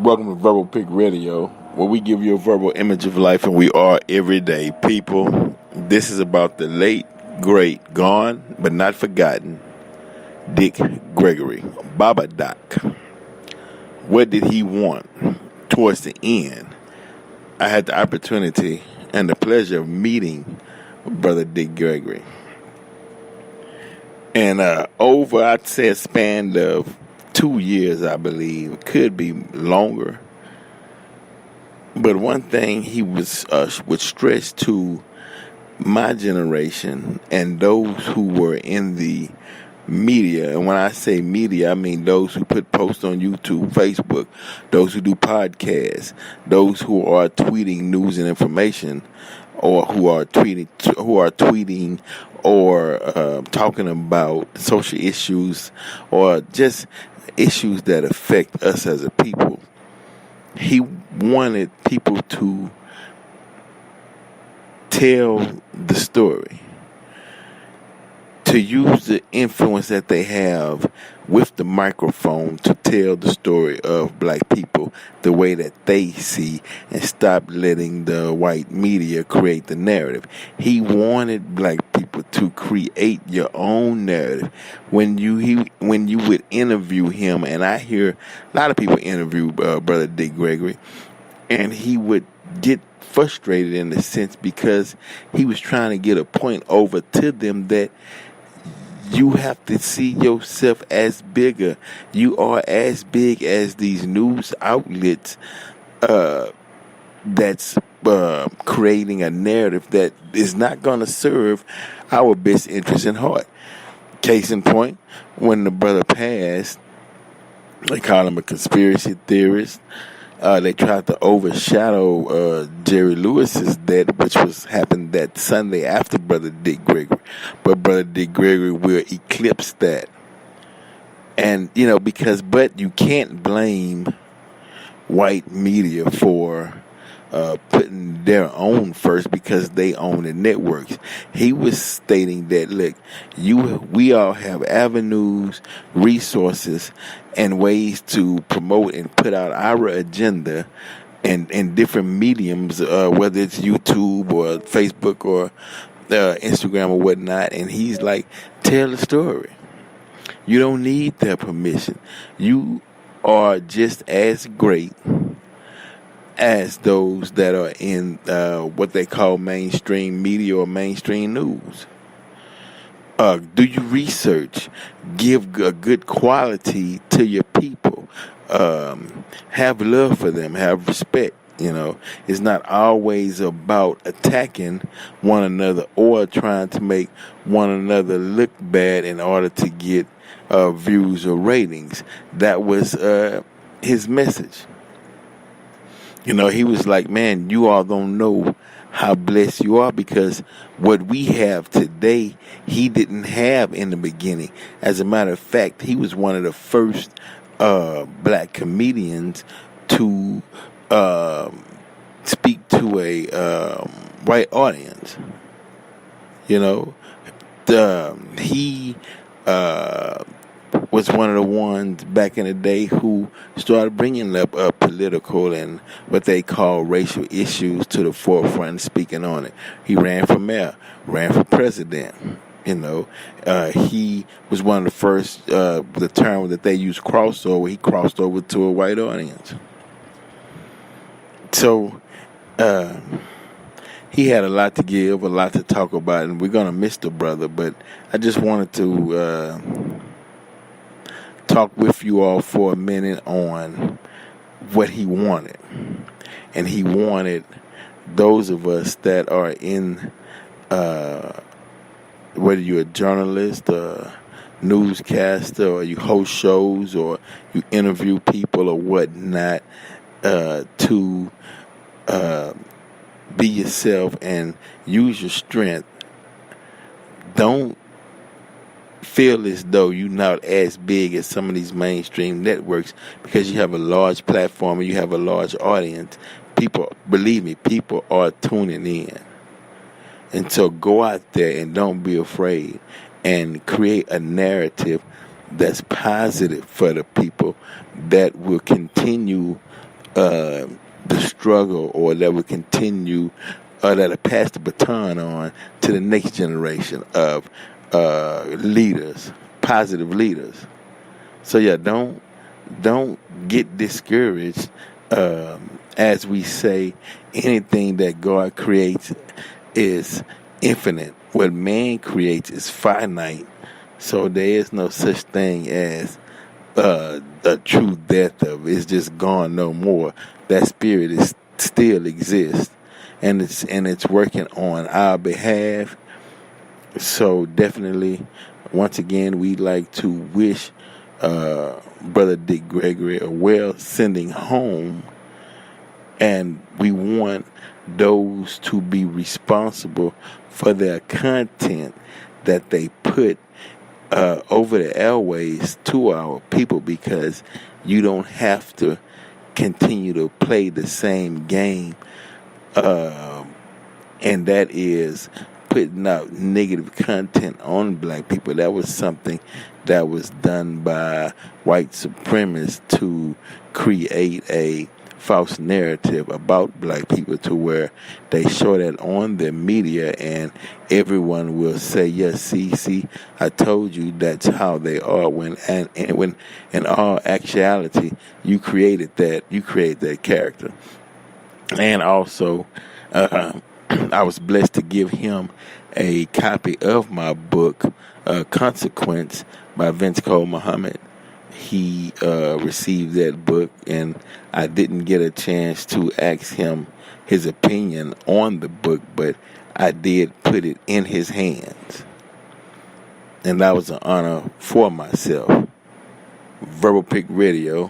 Welcome to Verbal Pick Radio, where we give you a verbal image of life, and we are everyday people. This is about the late, great, gone, but not forgotten, Dick-Gregory, Baba Doc. What did he want? Towards the end, I had the opportunity and the pleasure of meeting Brother Dick-Gregory. And over, I'd say, a span of 2 years, I believe. It could be longer. But one thing he would stress to my generation and those who were in the media, and when I say media, I mean those who put posts on YouTube, Facebook, those who do podcasts, those who are tweeting news and information, or who are tweeting or talking about social issues or just issues that affect us as a people. He wanted people to tell the story, to use the influence that they have with the microphone to tell the story of black people the way that they see, and stop letting the white media create the narrative. He wanted black people to create your own narrative. When you would interview him, and I hear a lot of people interview Brother Dick-Gregory, and he would get frustrated in a sense because he was trying to get a point over to them that you have to see yourself as bigger. You are as big as these news outlets that's creating a narrative that is not going to serve our best interest in heart. Case in point, when the brother passed, they call him a conspiracy theorist. They tried to overshadow Jerry Lewis's death, which happened that Sunday after Brother Dick-Gregory. But Brother Dick-Gregory will eclipse that. And, but you can't blame white media for putting their own first because they own the networks. He was stating that, look, we all have avenues, resources, and ways to promote and put out our agenda in different mediums, whether it's YouTube or Facebook or Instagram or whatnot. And he's like, tell the story. You don't need their permission. You are just as great as those that are in what they call mainstream media or mainstream news. Do your research. Give a good quality to your people. Have love for them. Have respect. It's not always about attacking one another or trying to make one another look bad in order to get views or ratings. That was his message. He was like, man, you all don't know how blessed you are, because what we have today, he didn't have in the beginning. As a matter of fact, he was one of the first black comedians to speak to a white audience. He was one of the ones back in the day who started bringing up political and what they call racial issues to the forefront and speaking on it. He ran for mayor, ran for president. He was one of the first, the term that they use, crossover. He crossed over to a white audience. So, he had a lot to give, a lot to talk about, and we're going to miss the brother, but I just wanted to talk with you all for a minute on what he wanted. And he wanted those of us that are in, whether you're a journalist, a newscaster, or you host shows, or you interview people or whatnot, to be yourself and use your strength. Don't feel as though you're not as big as some of these mainstream networks because you have a large platform and you have a large audience. People, believe me, people are tuning in. And so go out there and don't be afraid and create a narrative that's positive for the people, that will continue the struggle, or that will continue, or that'll pass the baton on to the next generation of leaders, positive leaders. So yeah, don't get discouraged. As we say, anything that God creates is infinite. What man creates is finite. So there is no such thing as the true death of it. It's just gone no more. That spirit is still exists, and it's working on our behalf. So definitely, once again, we'd like to wish Brother Dick Gregory a well sending home, and we want those to be responsible for their content that they put over the airways to our people, because you don't have to continue to play the same game, and that is putting out negative content on black people. That was something that was done by white supremacists to create a false narrative about black people, to where they show that on the media and everyone will say, yes, see, I told you that's how they are, when in all actuality you created that character. And also I was blessed to give him a copy of my book, Consequence, by Vince Cole Muhammad. He received that book, and I didn't get a chance to ask him his opinion on the book, but I did put it in his hands. And that was an honor for myself. Verbal Pick Radio,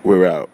we're out.